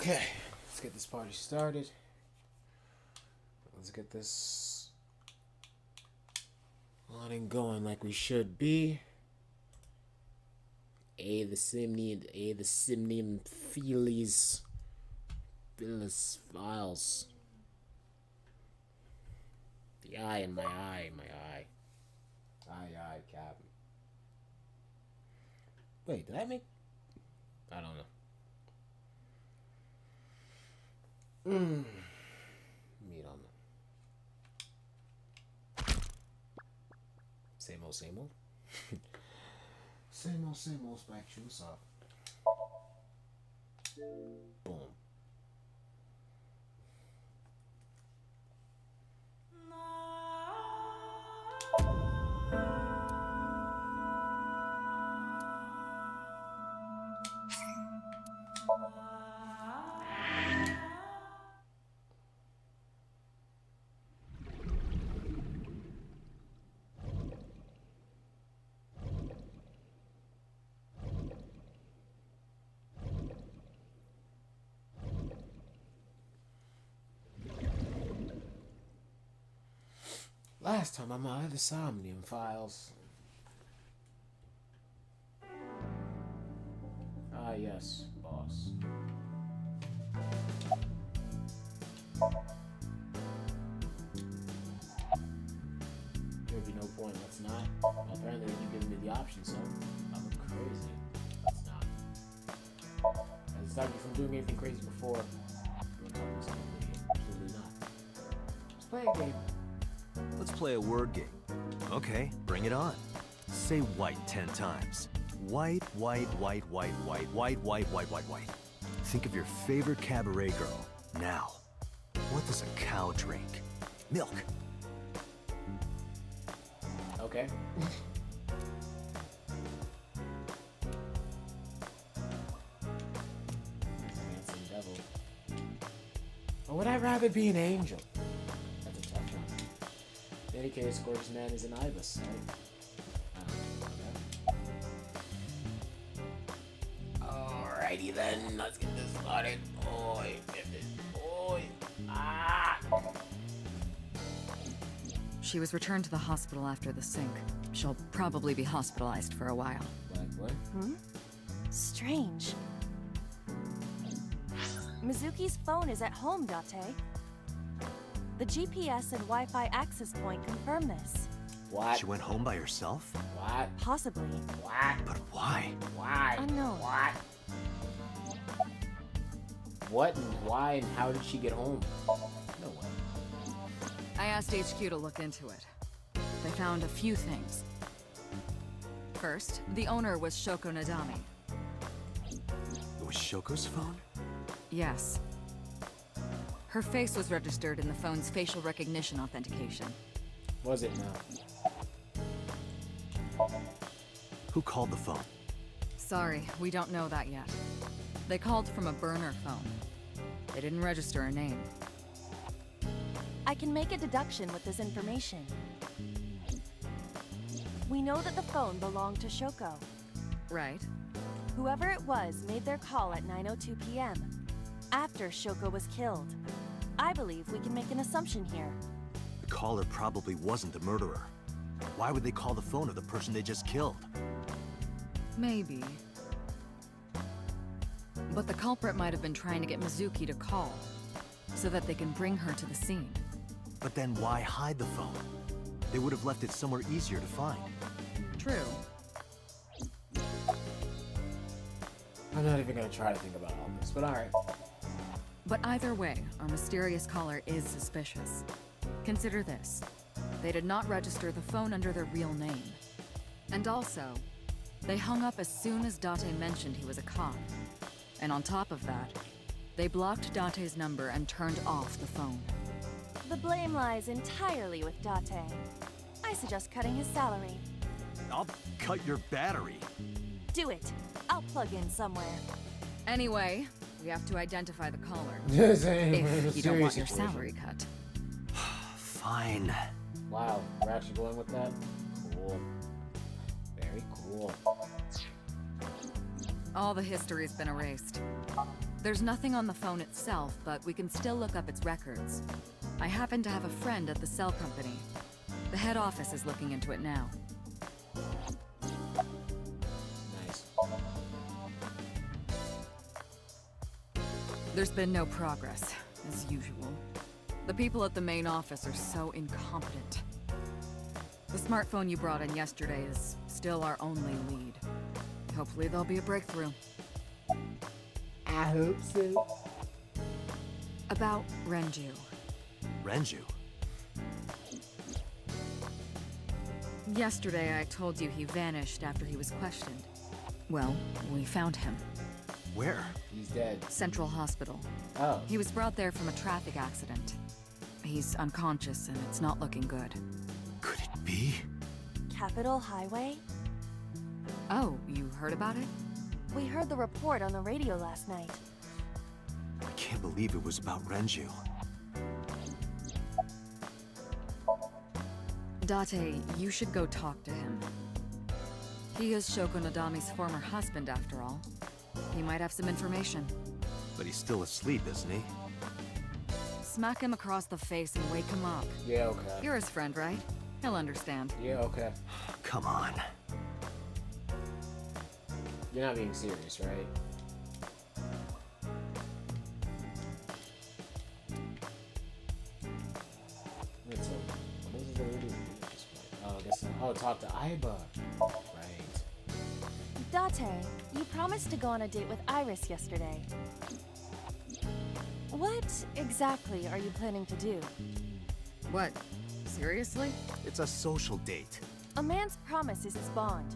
Okay, let's get this party started. Let's get this on and going like we should be. The Somnium Feelies files. The eye in my eye, Aye, Captain. Wait, did I make... I don't know. Meat on the... Same old. Same old spike shoes up. Boom. Last time I'm out of the Somnium files. Ah, yes, boss. There'd be no point, let's not. Well, apparently you've given me the option, so I'm crazy. Let's not. Has it stopped you from doing anything crazy before? Absolutely not. Let's play a game. Let's play a word game. Okay, bring it on. Say white 10 times. White, white, white, white, white, white, white, white, white, white. Think of your favorite cabaret girl. Now, what does a cow drink? Milk. Okay. Dancing devil. Or would I rather be an angel? That's a tough one. In any case, gorgeous man is an ibis, right? Alrighty then, let's get this started. Oi, oi, ah! She was returned to the hospital after the sink. She'll probably be hospitalized for a while. Like what? Strange. Mizuki's phone is at home, Date. The GPS and Wi-Fi access point confirm this. What? She went home by herself? What? Possibly. What? But why? Why? Unknown. What? What and why and how did she get home? No way. I asked HQ to look into it. They found a few things. First, the owner was Shoko Nadami. It was Shoko's phone? Yes. Her face was registered in the phone's facial recognition authentication. Was it now? Who called the phone? Sorry, we don't know that yet. They called from a burner phone. They didn't register a name. I can make a deduction with this information. We know that the phone belonged to Shoko. Right. Whoever it was made their call at 9:02 p.m. after Shoko was killed. I believe we can make an assumption here. The caller probably wasn't the murderer. Why would they call the phone of the person they just killed? Maybe. But the culprit might have been trying to get Mizuki to call, so that they can bring her to the scene. But then why hide the phone? They would have left it somewhere easier to find. True. I'm not even gonna try to think about all this, but alright. But either way, our mysterious caller is suspicious. Consider this. They did not register the phone under their real name. And also, they hung up as soon as Date mentioned he was a cop. And on top of that, they blocked Date's number and turned off the phone. The blame lies entirely with Date. I suggest cutting his salary. I'll cut your battery. Do it. I'll plug in somewhere. Anyway, we have to identify the caller. If If you don't want your salary cut. Fine. Wow, we're actually going with that? Cool. Very cool. All the history's been erased. There's nothing on the phone itself, but we can still look up its records. I happen to have a friend at the cell company. The head office is looking into it now. Nice. There's been no progress, as usual. The people at the main office are so incompetent. The smartphone you brought in yesterday is still our only lead. Hopefully there'll be a breakthrough. I hope so. About Renju. Renju? Yesterday I told you he vanished after he was questioned. Well, we found him. Where? He's dead. Central Hospital. Oh. He was brought there from a traffic accident. He's unconscious and it's not looking good. Could it be? Capitol Highway? Oh, you heard about it? We heard the report on the radio last night. I can't believe it was about Renju. Date, you should go talk to him. He is Shoko Nadami's former husband, after all. He might have some information. But he's still asleep, isn't he? Smack him across the face and wake him up. Yeah, okay. You're his friend, right? He'll understand. Yeah, okay. Come on. You're not being serious, right? Wait, so what is it that we're doing at this point? Oh, I guess. Oh, talk to Aiba. Right. Date, you promised to go on a date with Iris yesterday. What exactly are you planning to do? What? Seriously? It's a social date. A man's promise is his bond.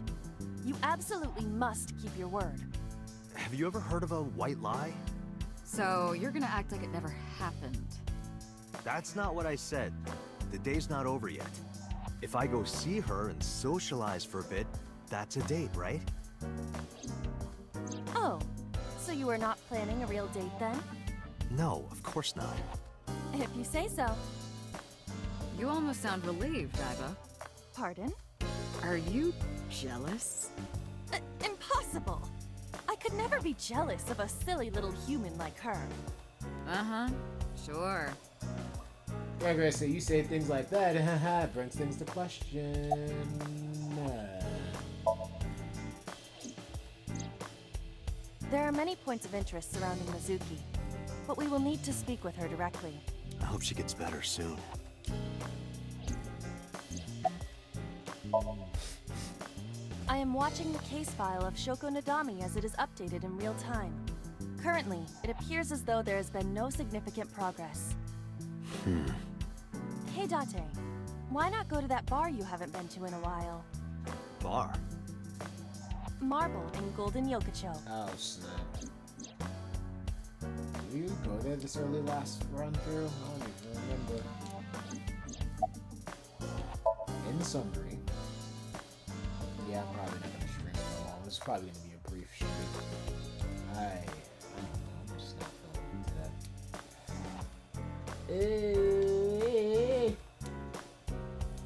You absolutely must keep your word. Have you ever heard of a white lie? So, you're gonna act like it never happened. That's not what I said. The day's not over yet. If I go see her and socialize for a bit, that's a date, right? Oh, so you are not planning a real date then? No, of course not. If you say so. You almost sound relieved, Aiba. Pardon? Are you jealous? Impossible! I could never be jealous of a silly little human like her. Uh-huh. Sure. Yeah, Grace, so you say things like that, haha, it brings things to question. There are many points of interest surrounding Mizuki, but we will need to speak with her directly. I hope she gets better soon. I am watching the case file of Shoko Nadami as it is updated in real time. Currently, it appears as though there has been no significant progress. Hey Date, why not go to that bar you haven't been to in a while? Bar? Marble in Golden Yokocho. Oh, snap. Did you go there this early last run through? I don't even remember. In summary, yeah, I'm probably not gonna stream for long. This is probably gonna be a brief stream. I don't know, I'm just not feeling into that.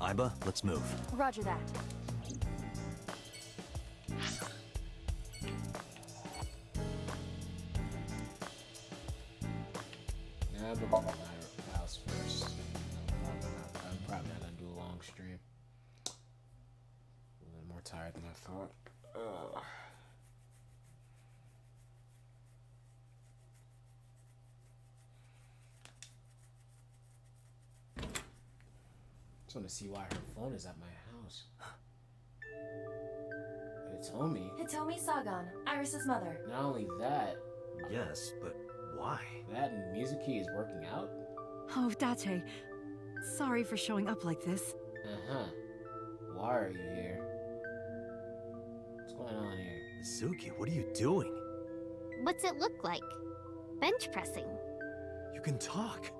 Aiba, let's move. Roger that. Nah, I'm gonna go to my house first. I'm probably not gonna do a long stream. A little more tired than I thought. Ugh. Just want to see why her phone is at my house. Hitomi? Hitomi Sagan, Iris's mother. Not only that, Yes, but why? that and Mizuki is working out? Oh, Date. Sorry for showing up like this. Uh-huh. Why are you here? What's going on here? Suki, what are you doing? What's it look like? Bench pressing. You can talk.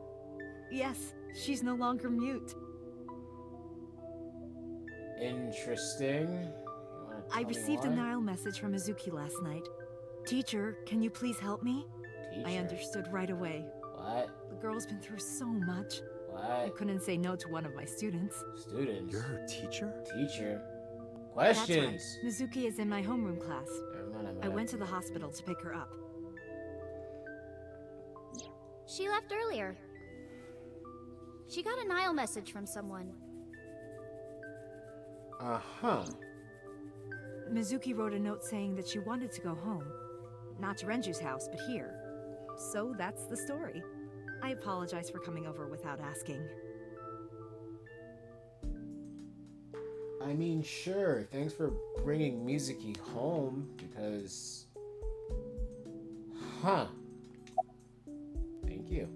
Yes, she's no longer mute. Interesting. You wanna I tell me received a why? Nile message from Mizuki last night. Teacher, can you please help me? I Teacher. understood right away. What? The girl's been through so much. I What? couldn't say no to one of my students. Students. You're her teacher? Teacher. That's Questions. right. Mizuki is in my homeroom class. Never mind, I went to the hospital to pick her up. She left earlier. She got a Nile message from someone. Uh-huh. Mizuki wrote a note saying that she wanted to go home. Not to Renju's house, but here. So that's the story. I apologize for coming over without asking. I mean, sure. Thanks for bringing Mizuki home, because... Huh. Thank you.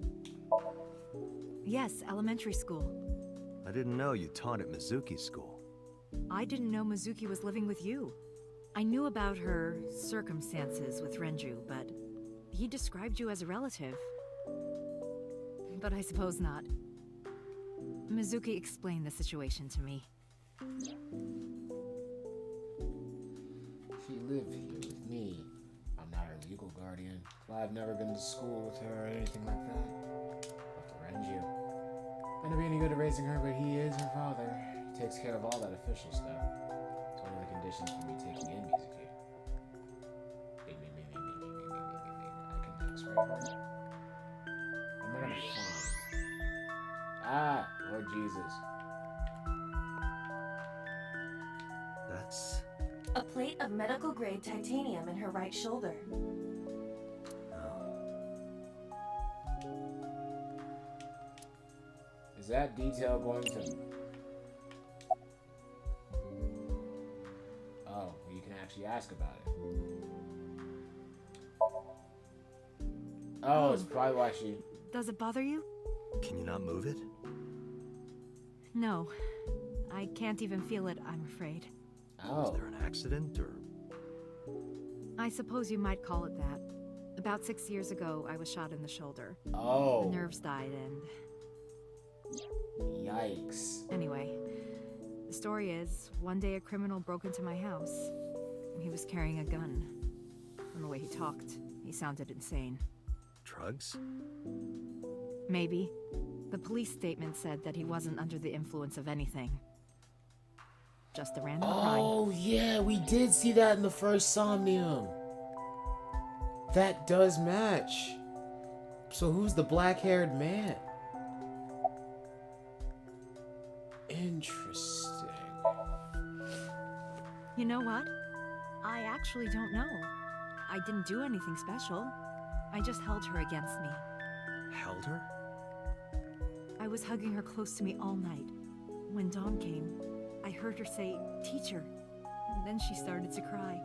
Yes, elementary school. I didn't know you taught at Mizuki's school. I didn't know Mizuki was living with you. I knew about her circumstances with Renju, but he described you as a relative. But I suppose not. Mizuki explained the situation to me. She lived here with me. I'm not her legal guardian. I've never been to school with her or anything like that. But to Renju. Gonna be any good at raising her, but he is her father. He takes care of all that official stuff. It's one of the conditions for me taking in Mizuki. I can x-ray her. Am I gonna find? Ah, Lord Jesus. That's... A plate of medical grade titanium in her right shoulder. oh. Is that detail going to... Oh, well, you can actually ask about it. Oh, it's probably why she... Does it bother you? Can you not move it? No. I can't even feel it, I'm afraid. Was Oh. there an accident, or... I suppose you might call it that. About 6 years ago, I was shot in the shoulder. Oh. The nerves died and... Yikes. Anyway, the story is, one day a criminal broke into my house. He was carrying a gun. From the way he talked, he sounded insane. drugs? Maybe. The police statement said that he wasn't under the influence of anything. Just a random crime. Oh, yeah, we did see that in the first Somnium. That does match. So who's the black-haired man? Interesting. You know what? I actually don't know. I didn't do anything special. I just held her against me. Held her? I was hugging her close to me all night. When dawn came, I heard her say, "Teacher," and then she started to cry.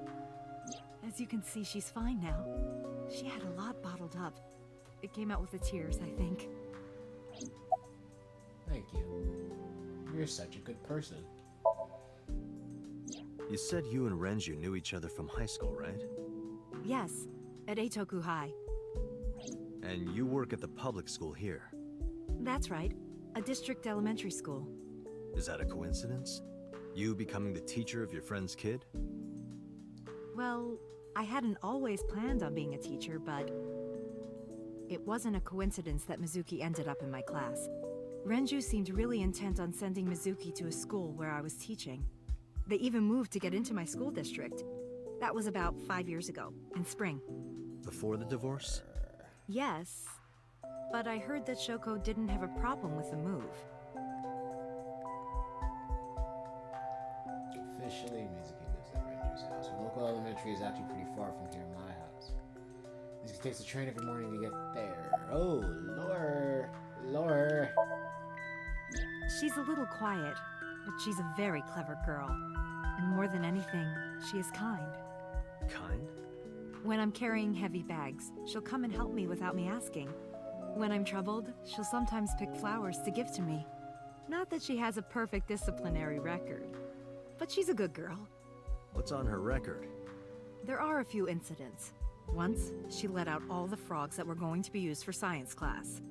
As you can see, she's fine now. She had a lot bottled up. It came out with the tears, I think. Thank you. You're such a good person. You said you and Renju knew each other from high school, right? Yes, at Eitoku High. And you work at the public school here. That's right, a district elementary school. Is that a coincidence? You becoming the teacher of your friend's kid? Well, I hadn't always planned on being a teacher, but it wasn't a coincidence that Mizuki ended up in my class. Renju seemed really intent on sending Mizuki to a school where I was teaching. They even moved to get into my school district. That was about 5 years ago, in spring. Before the divorce? Yes, but I heard that Shoko didn't have a problem with the move. Officially, Mizuki lives at Renju's house. Her local elementary is actually pretty far from here, my house. Mizuki takes the train every morning to get there. Oh, lore. She's a little quiet, but she's a very clever girl. And more than anything, she is kind. Kind? When I'm carrying heavy bags, she'll come and help me without me asking. When I'm troubled, she'll sometimes pick flowers to give to me. Not that she has a perfect disciplinary record, but she's a good girl. What's on her record? There are a few incidents. Once, she let out all the frogs that were going to be used for science class.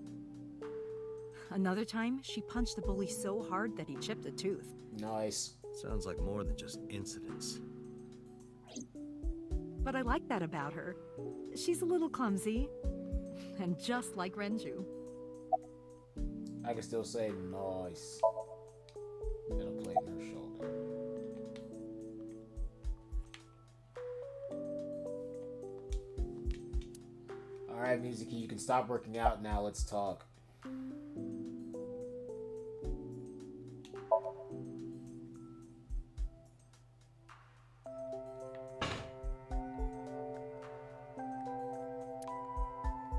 Another time, she punched the bully so hard that he chipped a tooth. Nice. Sounds like more than just incidents. But I like that about her. She's a little clumsy, and just like Renju. I can still say nice. Metal plate in her shoulder. Alright, Alright, Mizuki, you can stop working out now. Let's talk.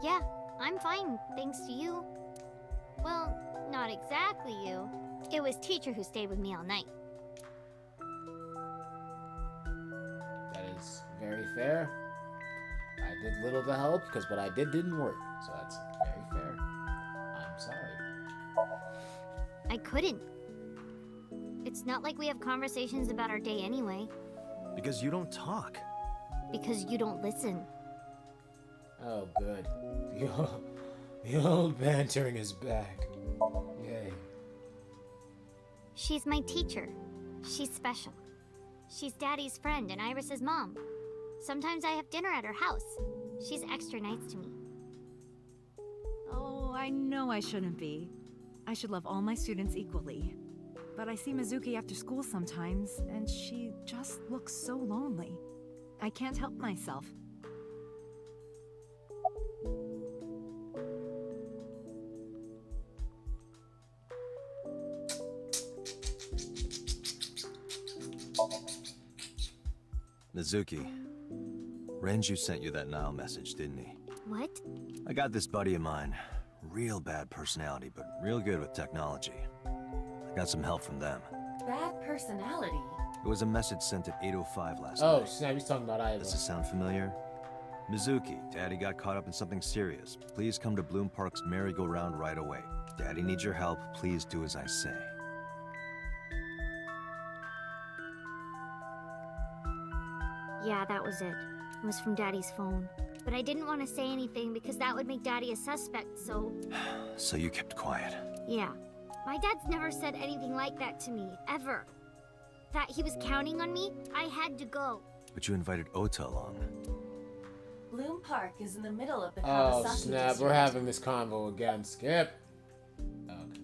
Yeah, I'm fine, thanks to you. Well, not exactly you. It was teacher who stayed with me all night. That is very fair. I did little to help because what I did didn't work. So that's very fair. I'm sorry. I couldn't. It's not like we have conversations about our day anyway, Because you don't talk. because you don't listen. Oh, good. The old bantering is back. Yay. She's my teacher. She's special. She's Daddy's friend and Iris's mom. Sometimes I have dinner at her house. She's extra nice to me. Oh, I know I shouldn't be. I should love all my students equally. But I see Mizuki after school sometimes, and she just looks so lonely. I can't help myself. Mizuki, Renju sent you that Nile message, didn't he? What? I got this buddy of mine. Real bad personality, but real good with technology. I got some help from them. Bad personality? It was a message sent at 8:05 last Oh, night. snap, he's talking about Iva. Does this sound familiar? Mizuki, Daddy got caught up in something serious. Please come to Bloom Park's merry-go-round right away. Daddy needs your help. Please do as I say. Yeah, that was it. It was from Daddy's phone. But I didn't want to say anything because that would make Daddy a suspect, so... So you kept quiet. Yeah. My dad's never said anything like that to me, ever. That he was counting on me, I had to go. But you invited Ota along. Bloom Park is in the middle of the Oh, Kawasaki snap, district. we're having this convo again. Skip. Okay.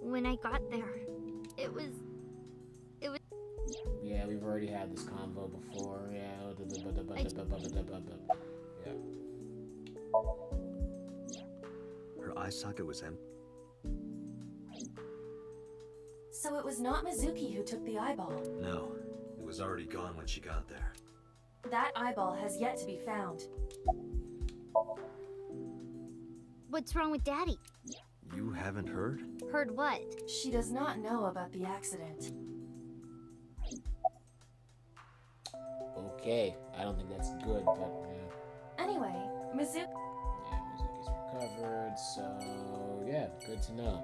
When I got there, it was... Yeah, we've already had this convo before. Yeah. Yeah. Her eye socket was empty. So it was not Mizuki who took the eyeball. No, it was already gone when she got there. That eyeball has yet to be found. What's wrong with Daddy? You haven't heard? Heard what? She does not know about the accident. Okay. I don't think that's good, but yeah. Anyway, Mizuki... Yeah, Mizuki's recovered, so yeah, good to know.